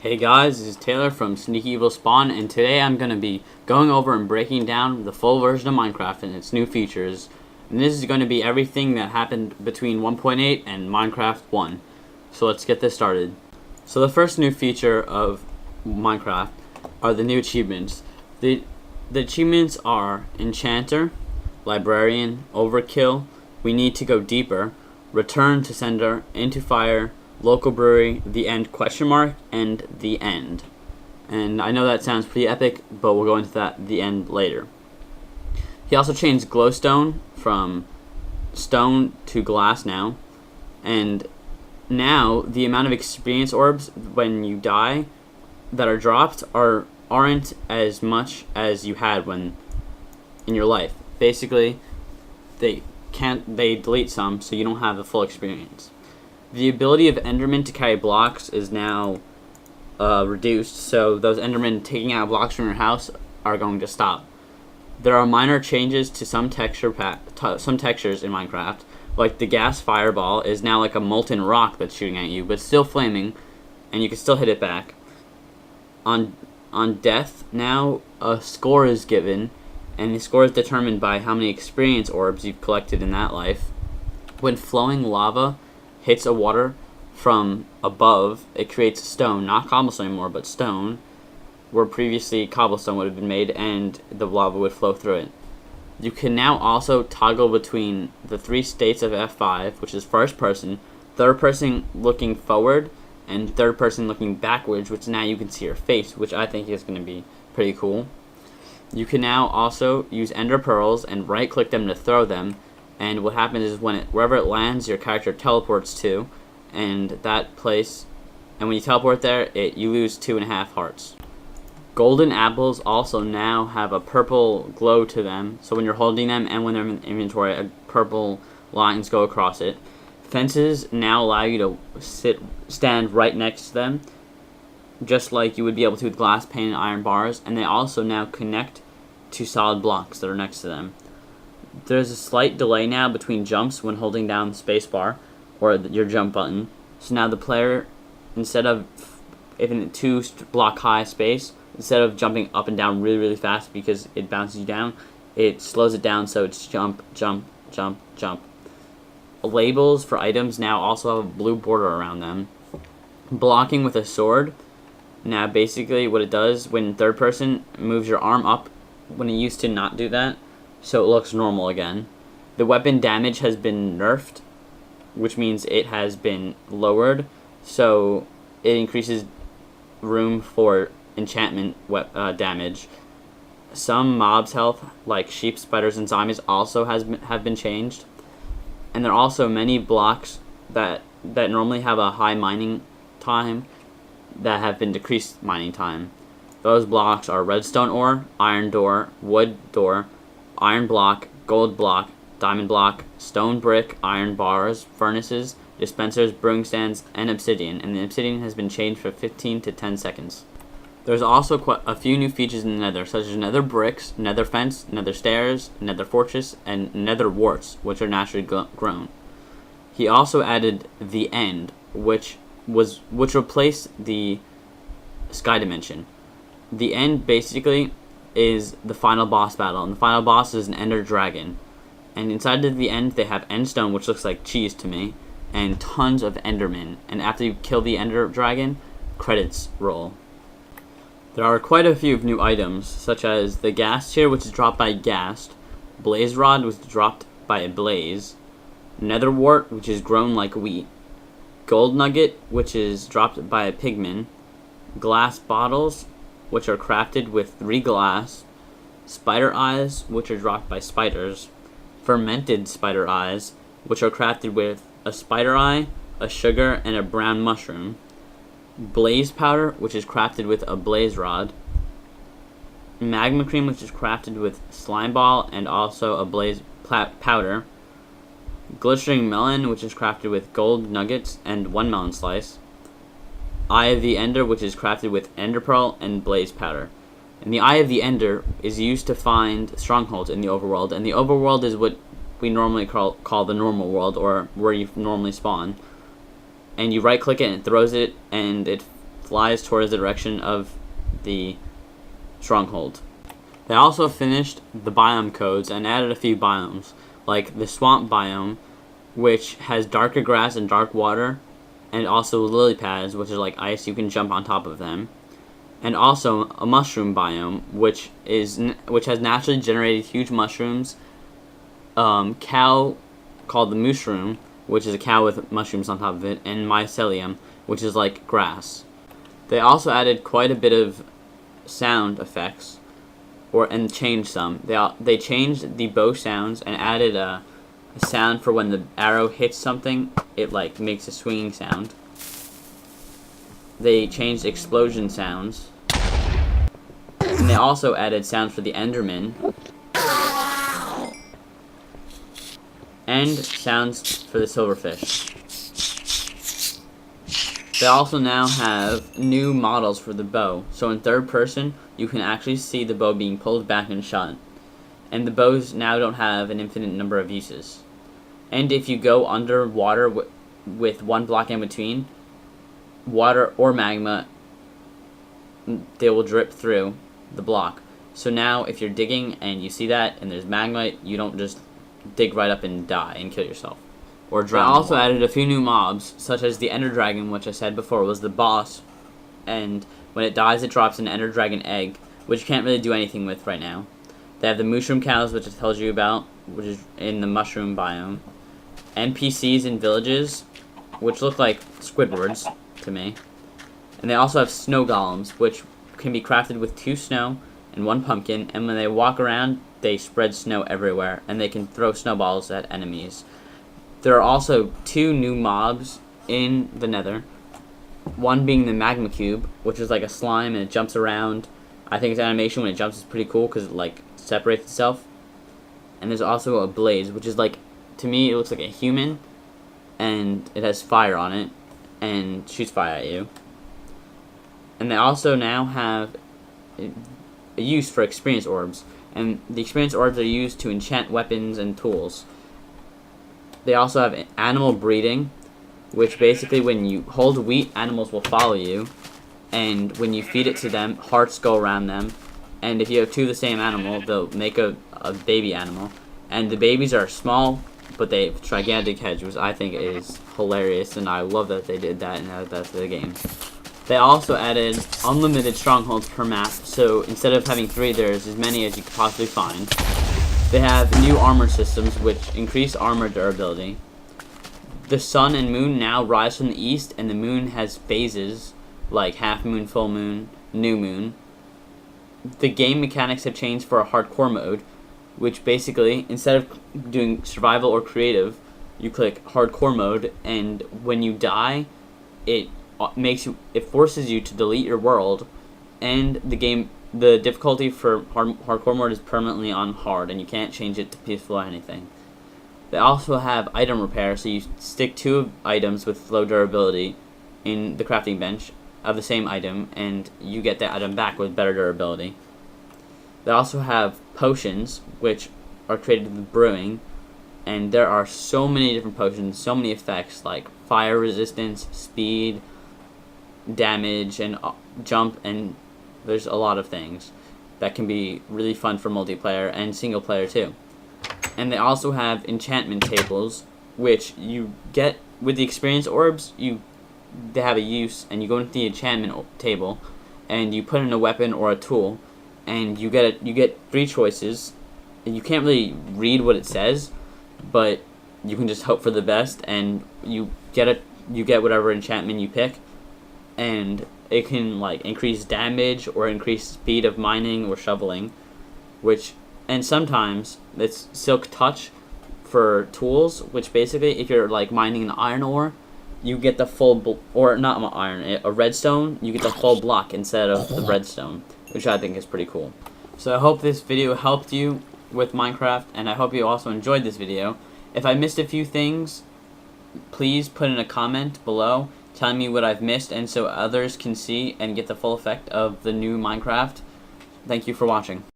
Hey guys, this is Taylor from Sneakyevilspawn, and today I'm going to be going over and breaking down the full version of Minecraft and its new features. And this is going to be everything that happened between 1.8 and Minecraft 1. So let's get this started. So the first new feature of Minecraft are the new achievements. The achievements are Enchanter, Librarian, Overkill, We Need to Go Deeper, Return to Sender, Into Fire, Local Brewery, The End, and The End. And I know that sounds pretty epic, but we'll go into the end later. He also changed glowstone from stone to glass now. And now the amount of experience orbs when you die that are dropped aren't as much as you had when in your life. Basically, they delete some, so you don't have the full experience. The ability of Endermen to carry blocks is now reduced, so those Endermen taking out blocks from your house are going to stop. There are minor changes to some textures in Minecraft, like the gas fireball is now like a molten rock that's shooting at you, but still flaming, and you can still hit it back. On death, now a score is given, and the score is determined by how many experience orbs you've collected in that life. When flowing lava hits a water from above, it creates stone, not cobblestone anymore, but stone, where previously cobblestone would have been made and the lava would flow through it. You can now also toggle between the three states of F5, which is first person, third person looking forward, and third person looking backwards, which now you can see your face, which I think is going to be pretty cool. You can now also use ender pearls and right click them to throw them. And what happens is wherever it lands, your character teleports to, and that place. And when you teleport there, you lose 2.5 hearts. Golden apples also now have a purple glow to them, so when you're holding them and when they're in inventory, purple lines go across it. Fences now allow you to stand right next to them, just like you would be able to with glass pane and iron bars, and they also now connect to solid blocks that are next to them. There's a slight delay now between jumps when holding down the spacebar or your jump button. So now the player, instead of in a 2-block high space, instead of jumping up and down really, really fast because it bounces you down, it slows it down so it's jump, jump, jump, jump. Labels for items now also have a blue border around them. Blocking with a sword. Now basically what it does when third person moves your arm up when it used to not do that, so it looks normal again. The weapon damage has been nerfed, which means it has been lowered, so it increases room for enchantment damage. Some mobs' health, like sheep, spiders, and zombies, also have been changed. And there are also many blocks that normally have a high mining time that have been decreased mining time. Those blocks are redstone ore, iron door, wood door, iron block, gold block, diamond block, stone brick, iron bars, furnaces, dispensers, brewing stands, and obsidian, and the obsidian has been changed from 15 to 10 seconds. There's also quite a few new features in the nether, such as nether bricks, nether fence, nether stairs, nether fortress, and nether warts, which are naturally grown. He also added the end, which replaced the sky dimension. The end basically is the final boss battle, and the final boss is an ender dragon. And inside of the end, they have endstone, which looks like cheese to me, and tons of endermen. And after you kill the ender dragon, credits roll. There are quite a few new items, such as the gas tier, which is dropped by Ghast, blaze rod, which is dropped by a blaze, nether wart, which is grown like wheat, gold nugget, which is dropped by a pigman, glass bottles, which are crafted with 3 glass, spider eyes, which are dropped by spiders, fermented spider eyes, which are crafted with a spider eye, a sugar, and a brown mushroom, blaze powder, which is crafted with a blaze rod, magma cream, which is crafted with slime ball and also a blaze powder, glittering melon, which is crafted with gold nuggets and 1 melon slice, Eye of the Ender, which is crafted with ender pearl and blaze powder. And the Eye of the Ender is used to find strongholds in the overworld, and the overworld is what we normally call the normal world, or where you normally spawn. And you right click it and it throws it, and it flies towards the direction of the stronghold. They also finished the biome codes and added a few biomes, like the swamp biome, which has darker grass and dark water, and also lily pads, which is like ice, you can jump on top of them. And also a mushroom biome, which has naturally generated huge mushrooms, cow called the mushroom, which is a cow with mushrooms on top of it, and mycelium, which is like grass. They also added quite a bit of sound effects, and changed some. They changed the bow sounds and added a sound for when the arrow hits something, it like makes a swinging sound. They changed explosion sounds, and they also added sounds for the Enderman, and sounds for the silverfish. They also now have new models for the bow, so in third person you can actually see the bow being pulled back and shot, and the bows now don't have an infinite number of uses. And if you go underwater with one block in between, water or magma, they will drip through the block. So now if you're digging and you see that and there's magma, you don't just dig right up and die and kill yourself or drown. I also added a few new mobs, such as the Ender Dragon, which I said before was the boss, and when it dies it drops an Ender Dragon egg, which you can't really do anything with right now. They have the mushroom cows, which I told you about, which is in the mushroom biome. NPCs in villages, which look like Squidwards to me. And they also have snow golems, which can be crafted with 2 snow and 1 pumpkin, and when they walk around, they spread snow everywhere, and they can throw snowballs at enemies. There are also 2 new mobs in the Nether. One being the magma cube, which is like a slime and it jumps around. I think its animation when it jumps is pretty cool because it like separates itself. And there's also a blaze, which is like, to me it looks like a human, and it has fire on it and shoots fire at you. And they also now have a use for experience orbs, and the experience orbs are used to enchant weapons and tools. They also have animal breeding, which basically when you hold wheat, animals will follow you, and when you feed it to them, hearts go around them, and if you have 2 of the same animal, they'll make a baby animal, and the babies are small, but they have gigantic heads, which I think is hilarious, and I love that they did that and added that to the game. They also added unlimited strongholds per map, so instead of having 3, there's as many as you could possibly find. They have new armor systems, which increase armor durability. The sun and moon now rise from the east, and the moon has phases, like half moon, full moon, new moon. The game mechanics have changed for a hardcore mode, which basically, instead of doing survival or creative, you click hardcore mode, and when you die, it forces you to delete your world, and the difficulty for hardcore mode is permanently on hard, and you can't change it to peaceful or anything. They also have item repair, so you stick 2 items with low durability in the crafting bench of the same item, and you get that item back with better durability. They also have potions, which are created with brewing, and there are so many different potions, so many effects, like fire resistance, speed, damage, and jump, and there's a lot of things that can be really fun for multiplayer and single player too. And they also have enchantment tables, which you get with the experience orbs. They have a use, and you go into the enchantment table, and you put in a weapon or a tool, and you get 3 choices. And you can't really read what it says, but you can just hope for the best, and you get whatever enchantment you pick, and it can like increase damage or increase speed of mining or shoveling, and sometimes it's silk touch for tools, which basically if you're like mining an iron ore, you get the full a redstone, you get the full block instead of the redstone, which I think is pretty cool. So I hope this video helped you with Minecraft, and I hope you also enjoyed this video. If I missed a few things, please put in a comment below telling me what I've missed, and so others can see and get the full effect of the new Minecraft. Thank you for watching.